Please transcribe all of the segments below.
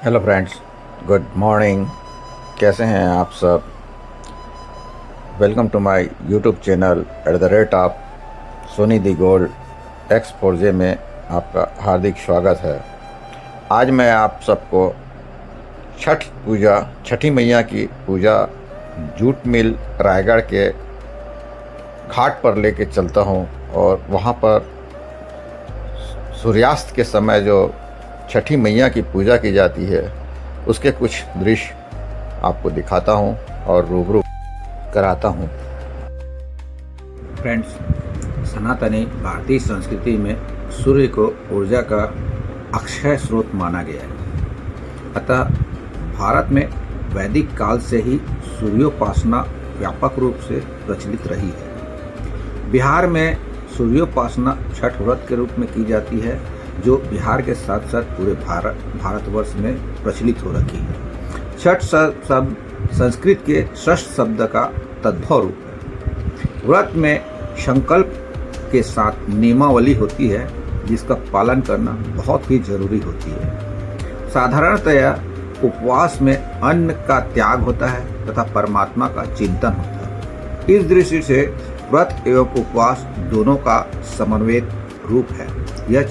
Hello friends, good morning. कैसे हैं आप सब? Welcome to my YouTube channel @ Soni the gold X4J में आपका हार्दिक स्वागत है। आज मैं आप सबको छठी मैया की पूजा जूट मिल रायगढ़ के घाट पर लेके चलता हूं और वहां पर सूर्यास्त के समय जो छठी मैया की पूजा की जाती है उसके कुछ दृश्य आपको दिखाता हूं और रूबरू कराता हूं। फ्रेंड्स, सनातनी भारतीय संस्कृति में सूर्य को ऊर्जा का अक्षय स्रोत माना गया है। अतः भारत में वैदिक काल से ही सूर्योपासना व्यापक रूप से प्रचलित रही है। बिहार में सूर्योपासना छठ व्रत के रूप में की जाती है, जो बिहार के साथ साथ पूरे भारतवर्ष में प्रचलित हो रखी है। छठ शब्द संस्कृत के षष्ठ शब्द का तद्भव रूप है। व्रत में संकल्प के साथ नियमावली होती है, जिसका पालन करना बहुत ही जरूरी होती है। साधारणतया उपवास में अन्न का त्याग होता है तथा परमात्मा का चिंतन होता है। इस दृष्टि से व्रत एवं उपवास दोनों का समन्वित रूप है यह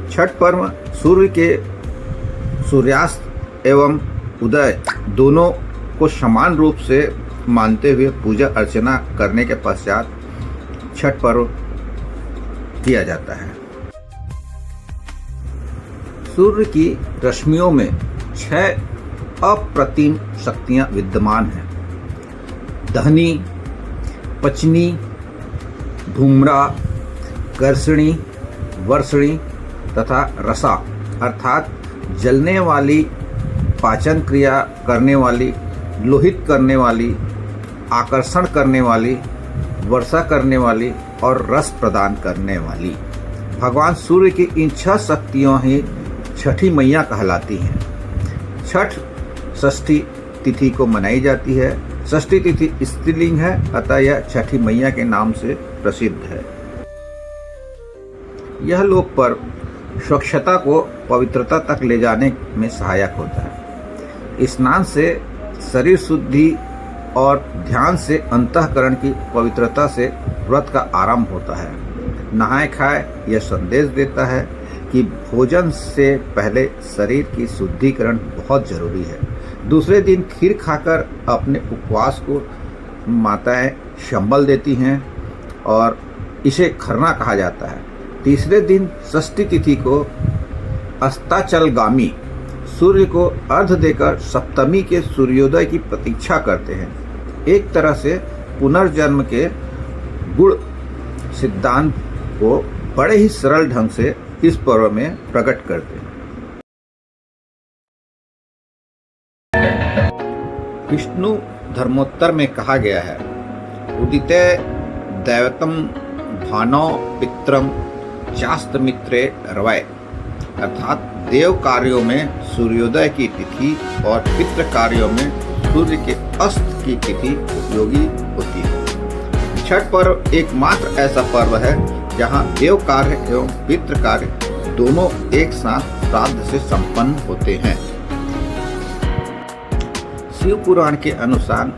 छठ पर्व सूर्य के सूर्यास्त एवं उदय दोनों को समान रूप से मानते हुए पूजा अर्चना करने के पश्चात छठ पर्व किया जाता है। सूर्य की रश्मियों में 6 अप्रतिम शक्तियां विद्यमान हैं। दहनी, पचनी, धूम्रा, कर्षणी, वर्षणी तथा रसा अर्थात जलने वाली, पाचन क्रिया करने वाली, लोहित करने वाली, आकर्षण करने वाली, वर्षा करने वाली और रस प्रदान करने वाली। भगवान सूर्य की इन 6 शक्तियों ही छठी मैया कहलाती हैं। छठ षष्ठी तिथि को मनाई जाती है। षष्ठी तिथि स्त्रीलिंग है, अतः यह छठी मैया के नाम से प्रसिद्ध है। यह लोक पर्व स्वच्छता को पवित्रता तक ले जाने में सहायक होता है। स्नान से शरीर शुद्धि और ध्यान से अंतःकरण की पवित्रता से व्रत का आरंभ होता है। नहाए खाए यह संदेश देता है कि भोजन से पहले शरीर की शुद्धिकरण बहुत जरूरी है। दूसरे दिन खीर खाकर अपने उपवास को माताएं संबल देती हैं और इसे खरना कहा जाता है। तीसरे दिन षष्ठी तिथि को अस्ताचलगामी सूर्य को अर्घ्य देकर सप्तमी के सूर्योदय की प्रतीक्षा करते हैं। एक तरह से पुनर्जन्म के गुण सिद्धांत को बड़े ही सरल ढंग से इस पर्व में प्रकट करते हैं। विष्णु धर्मोत्तर में कहा गया है, उदिते दैवतम भानो पित्रम चास्त मित्रे रवै, अर्थात देव कार्यों में सूर्योदय की तिथि और पितृ कार्यों में सूर्य के अस्त की तिथि उपयोगी होती है। छठ पर्व एकमात्र ऐसा पर्व है जहां देव कार्य एवं पितृ कार्य दोनों एक साथ श्राद्ध से संपन्न होते हैं। शिव पुराण के अनुसार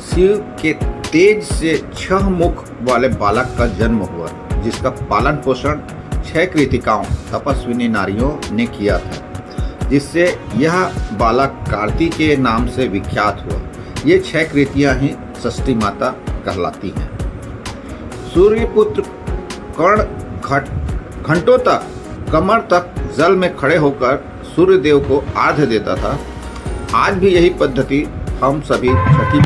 शिव के तेज से 6 मुख वाले बालक का जन्म हुआ, जिसका पालन पोषण 6 कृतिकाओं तपस्विनी नारियों ने किया था, जिससे यह बालक कार्तिकेय नाम से विख्यात हुआ। ये 6 कृतियां ही षष्ठी माता कहलाती हैं। सूर्यपुत्र कर्ण घंटों तक कमर तक जल में खड़े होकर सूर्य देव को आर्घ्य देता था। आज भी यही पद्धति हम सभी छठी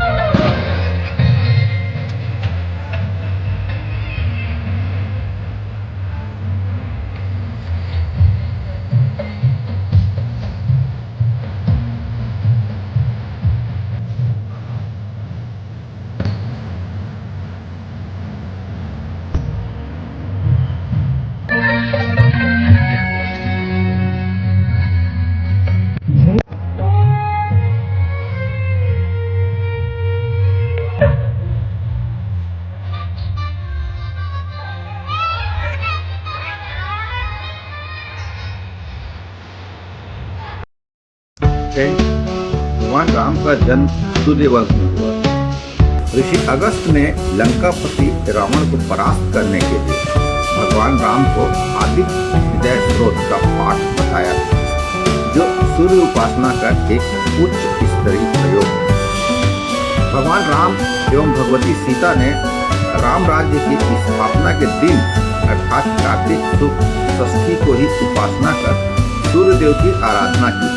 फ्रेंड्स, भगवान राम का जन्म सूर्यवंश में हुआ। ऋषि अगस्त ने लंकापति रावण को परास्त करने के लिए भगवान राम को आदित्य हृदय स्रोत का पाठ बताया, जो सूर्य उपासना का एक उच्च स्तरीय प्रयोग है। भगवान राम एवं भगवती सीता ने राम राज्य की स्थापना के दिन अर्थात कार्तिक शुक्ल षष्ठी को ही उपासना कर सूर्य देव की आराधना की।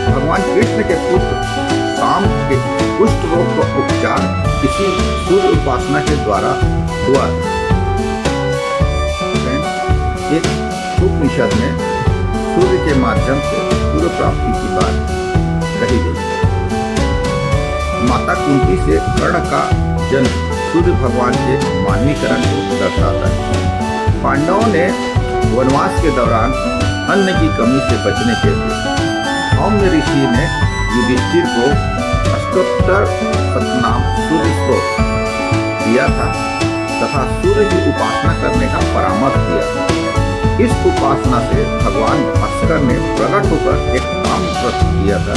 भगवान कृष्ण के पुत्र शाम के कुष्ठ रोग का उपचार इसी सूर्य उपासना के द्वारा हुआ। एक उपनिषद में सूर्य के माध्यम से सूर्य प्राप्ति की बात कही गई। माता कुंती से कर्ण का जन्म सूर्य भगवान के मानवीकरण को दर्शाता है। पांडवों ने वनवास के दौरान अन्न की कमी से बचने के लिए सौम्य ऋषि ने युधिष्ठिर को अष्टोत्तर शतनाम सूर्य स्रोत दिया था तथा सूर्य की उपासना करने का परामर्श दिया था। इस उपासना से भगवान भास्कर ने प्रकट होकर एक ताम्रपत्र दिया था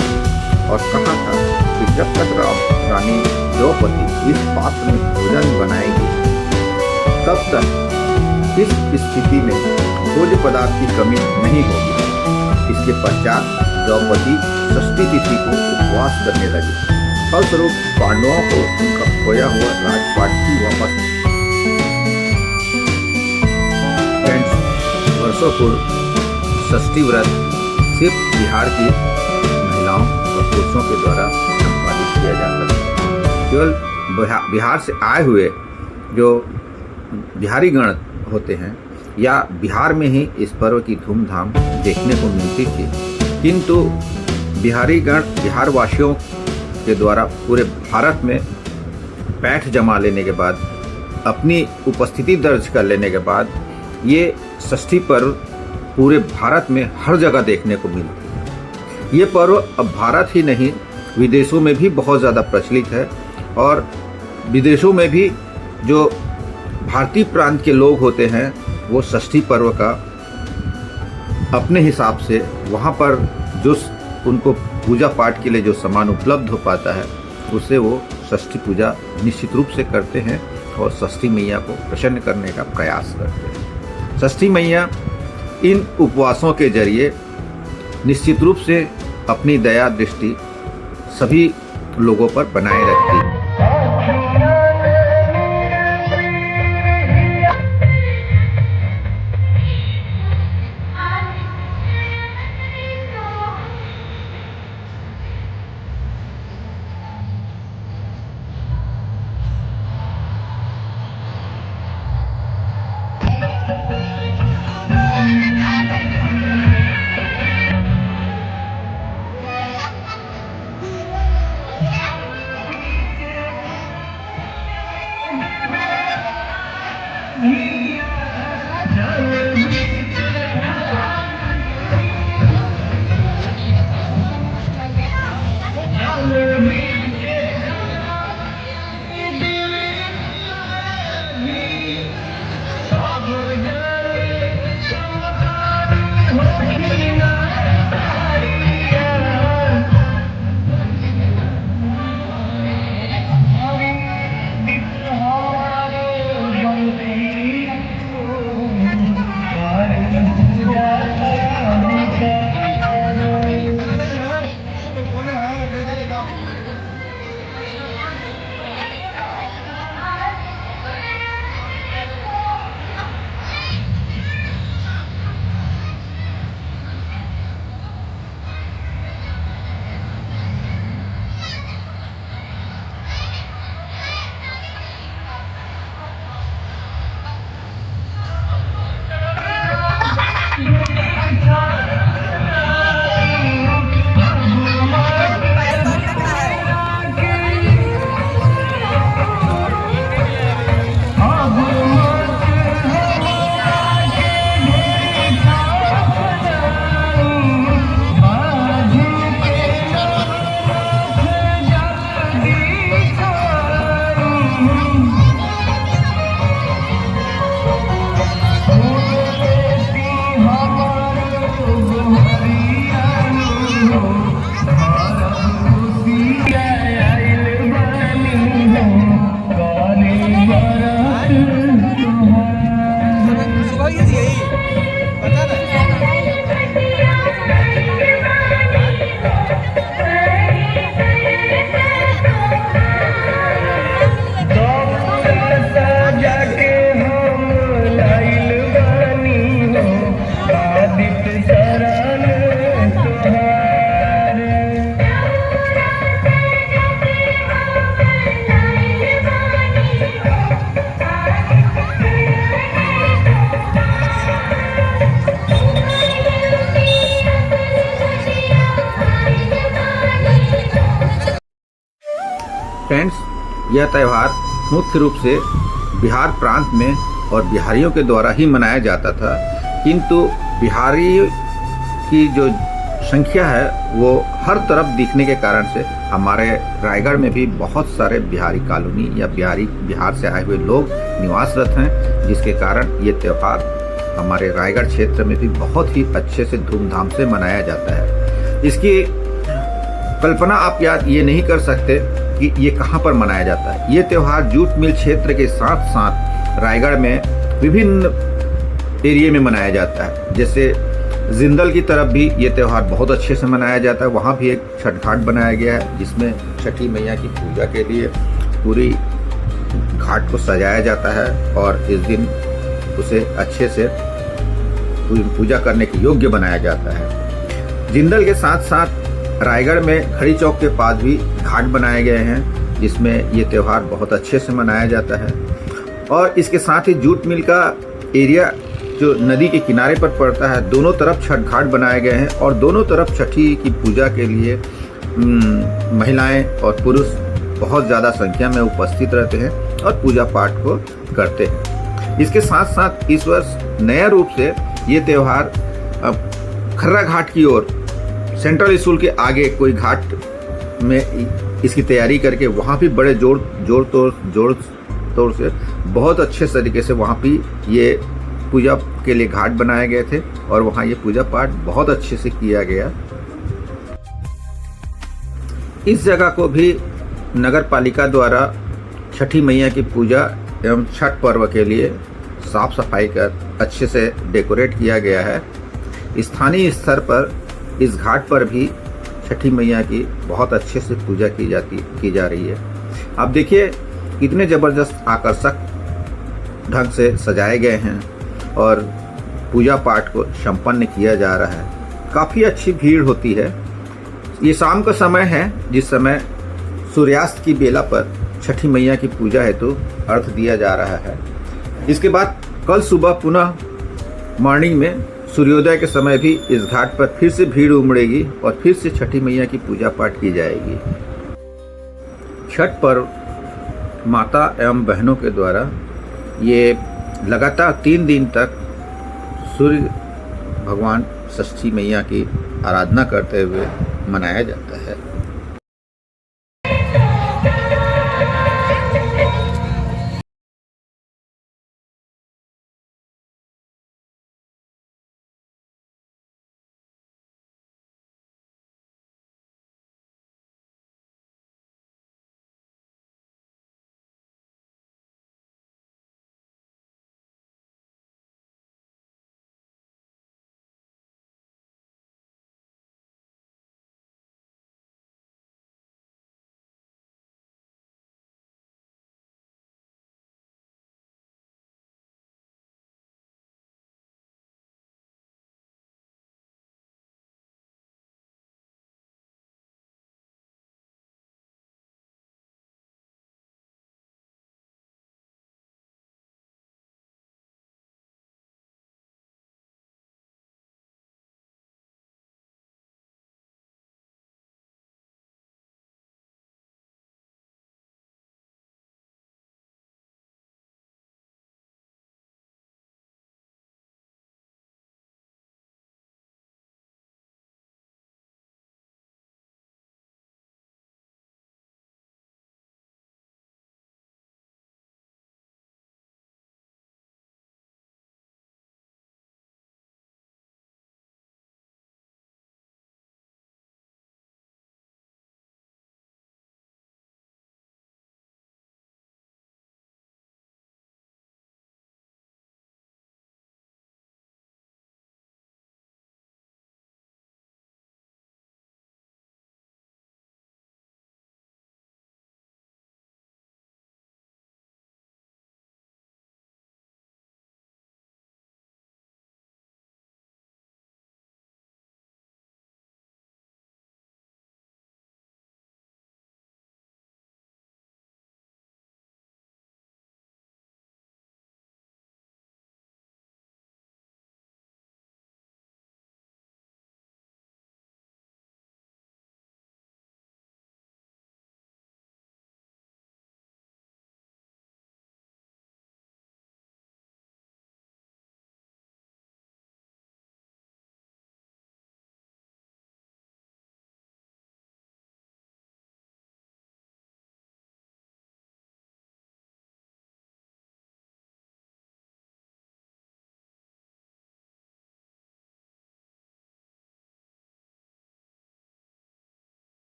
और कहा था कि जब तक रानी द्रौपदी इस पात्र में भोजन बनाएगी तब तक इस स्थिति में भोज्य पदार्थ की कमी नहीं होगी। इसके पश्चात द्रौपदी षष्ठी तिथि को उपवास करने लगी। फलस्वरूप पांडवों को उनका खोया हुआ राजपाट भी वापस। वर्षों पूर्व षष्ठी व्रत सिर्फ बिहार की महिलाओं और पुरुषों के द्वारा संपादित किया जाता था। केवल बिहार से आए हुए जो बिहारी गण होते हैं या बिहार में ही इस पर्व की धूमधाम देखने को मिलती थी, किंतु बिहारी गण बिहार वासियों के द्वारा पूरे भारत में पैठ जमा लेने के बाद अपनी उपस्थिति दर्ज कर लेने के बाद ये षष्ठी पर्व पूरे भारत में हर जगह देखने को मिलती है। ये पर्व अब भारत ही नहीं विदेशों में भी बहुत ज़्यादा प्रचलित है और विदेशों में भी जो भारतीय प्रांत के लोग होते हैं वो षष्ठी पर्व का अपने हिसाब से वहाँ पर जो उनको पूजा पाठ के लिए जो सामान उपलब्ध हो पाता है उससे वो षष्ठी पूजा निश्चित रूप से करते हैं और षष्ठी मैया को प्रसन्न करने का प्रयास करते हैं। षष्ठी मैया इन उपवासों के जरिए निश्चित रूप से अपनी दया दृष्टि सभी लोगों पर बनाए रखती है। फ्रेंड्स, यह त्यौहार मुख्य रूप से बिहार प्रांत में और बिहारियों के द्वारा ही मनाया जाता था, किंतु बिहारी की जो संख्या है वो हर तरफ दिखने के कारण से हमारे रायगढ़ में भी बहुत सारे बिहारी कॉलोनी या बिहार से आए हुए लोग निवासरत हैं, जिसके कारण ये त्यौहार हमारे रायगढ़ क्षेत्र में भी बहुत ही अच्छे से धूमधाम से मनाया जाता है। इसकी कल्पना आप याद ये नहीं कर सकते कि ये कहाँ पर मनाया जाता है। ये त्यौहार जूट मिल क्षेत्र के साथ साथ रायगढ़ में विभिन्न एरिया में मनाया जाता है। जैसे जिंदल की तरफ भी ये त्यौहार बहुत अच्छे से मनाया जाता है। वहाँ भी एक छठ घाट बनाया गया है, जिसमें छठी मैया की पूजा के लिए पूरी घाट को सजाया जाता है और इस दिन उसे अच्छे से पूजा करने के योग्य बनाया जाता है। जिंदल के साथ साथ रायगढ़ में खड़ी चौक के पास भी घाट बनाए गए हैं, जिसमें ये त्यौहार बहुत अच्छे से मनाया जाता है। और इसके साथ ही जूट मिल का एरिया जो नदी के किनारे पर पड़ता है, दोनों तरफ छठ घाट बनाए गए हैं और दोनों तरफ छठी की पूजा के लिए महिलाएं और पुरुष बहुत ज़्यादा संख्या में उपस्थित रहते हैं और पूजा पाठ को करते हैं। इसके साथ साथ इस वर्ष नया रूप से ये त्यौहार खर्रा घाट की ओर सेंट्रल स्कूल के आगे कोई घाट में इसकी तैयारी करके वहाँ भी बड़े जोर तोड़ से बहुत अच्छे तरीके से वहाँ भी ये पूजा के लिए घाट बनाए गए थे और वहाँ ये पूजा पाठ बहुत अच्छे से किया गया। इस जगह को भी नगर पालिका द्वारा छठी मैया की पूजा एवं छठ पर्व के लिए साफ सफाई कर अच्छे से डेकोरेट किया गया है। स्थानीय स्तर पर इस घाट पर भी छठी मैया की बहुत अच्छे से पूजा की जा रही है। आप देखिए कितने ज़बरदस्त आकर्षक ढंग से सजाए गए हैं और पूजा पाठ को संपन्न किया जा रहा है। काफ़ी अच्छी भीड़ होती है। ये शाम का समय है, जिस समय सूर्यास्त की बेला पर छठी मैया की पूजा हेतु अर्घ दिया जा रहा है। इसके बाद कल सुबह पुनः मॉर्निंग में सूर्योदय के समय भी इस घाट पर फिर से भीड़ उमड़ेगी और फिर से छठी मैया की पूजा पाठ की जाएगी। छठ पर्व माता एवं बहनों के द्वारा ये लगातार 3 दिन तक सूर्य भगवान षष्ठी मैया की आराधना करते हुए मनाया जाता है।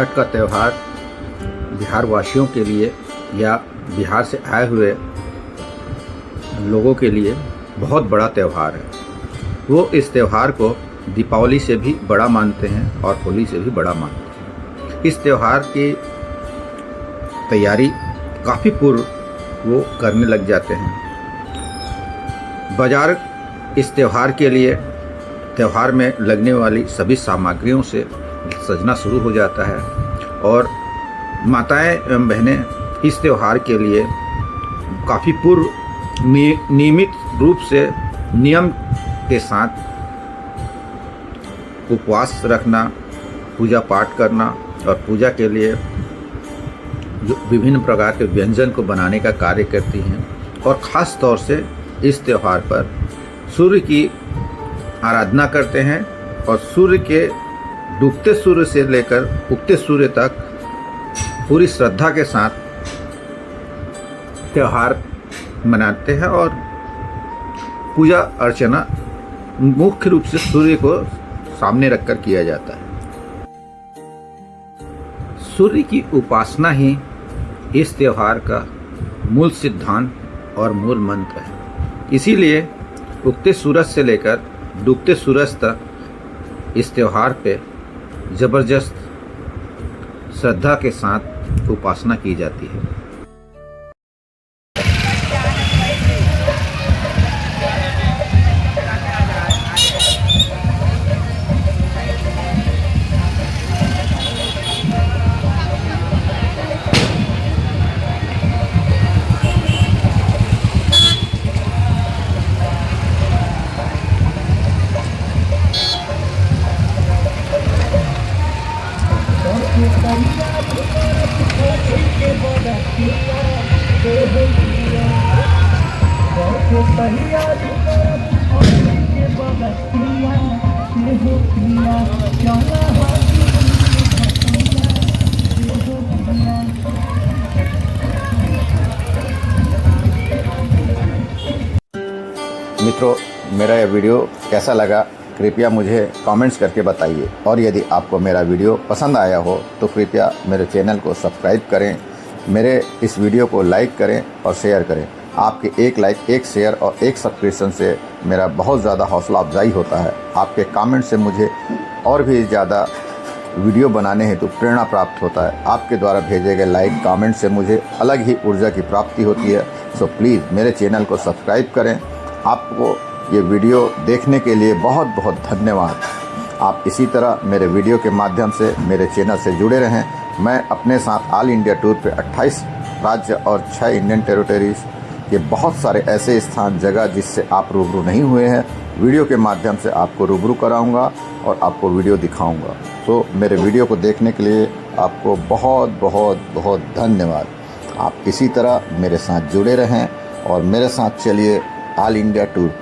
छठ का त्यौहार बिहार वासियों के लिए या बिहार से आए हुए लोगों के लिए बहुत बड़ा त्यौहार है। वो इस त्यौहार को दीपावली से भी बड़ा मानते हैं और होली से भी बड़ा मानते हैं। इस त्यौहार की तैयारी काफ़ी पूर्व वो करने लग जाते हैं। बाजार इस त्यौहार के लिए त्यौहार में लगने वाली सभी सामग्रियों से सजना शुरू हो जाता है और माताएं एवं बहनें इस त्यौहार के लिए काफ़ी पूर्व नियमित रूप से नियम के साथ उपवास रखना, पूजा पाठ करना और पूजा के लिए जो विभिन्न प्रकार के व्यंजन को बनाने का कार्य करती हैं और ख़ास तौर से इस त्यौहार पर सूर्य की आराधना करते हैं और सूर्य के डूबते सूर्य से लेकर उगते सूर्य तक पूरी श्रद्धा के साथ त्यौहार मनाते हैं और पूजा अर्चना मुख्य रूप से सूर्य को सामने रखकर किया जाता है। सूर्य की उपासना ही इस त्यौहार का मूल सिद्धांत और मूल मंत्र है। इसीलिए उगते सूरज से लेकर डूबते सूरज तक इस त्यौहार पे ज़बरदस्त श्रद्धा के साथ उपासना की जाती है। मित्रों, मेरा यह वीडियो कैसा लगा कृपया मुझे कमेंट्स करके बताइए और यदि आपको मेरा वीडियो पसंद आया हो तो कृपया मेरे चैनल को सब्सक्राइब करें, मेरे इस वीडियो को लाइक करें और शेयर करें। आपके एक लाइक, एक शेयर और एक सब्सक्रिप्शन से मेरा बहुत ज़्यादा हौसला अफजाई होता है। आपके कमेंट से मुझे और भी ज़्यादा वीडियो बनाने हेतु प्रेरणा प्राप्त होता है। आपके द्वारा भेजे गए लाइक कमेंट से मुझे अलग ही ऊर्जा की प्राप्ति होती है। सो प्लीज़ मेरे चैनल को सब्सक्राइब करें। आपको ये वीडियो देखने के लिए बहुत बहुत धन्यवाद। आप इसी तरह मेरे वीडियो के माध्यम से मेरे चैनल से जुड़े रहें। मैं अपने साथ ऑल इंडिया टूर पे 28 राज्य और 6 इंडियन टेरिटरीज के बहुत सारे ऐसे स्थान, जगह जिससे आप रूबरू नहीं हुए हैं, वीडियो के माध्यम से आपको रूबरू कराऊंगा और आपको वीडियो दिखाऊंगा। तो मेरे वीडियो को देखने के लिए आपको बहुत बहुत बहुत धन्यवाद। आप इसी तरह मेरे साथ जुड़े रहें और मेरे साथ चलिए ऑल इंडिया टूर।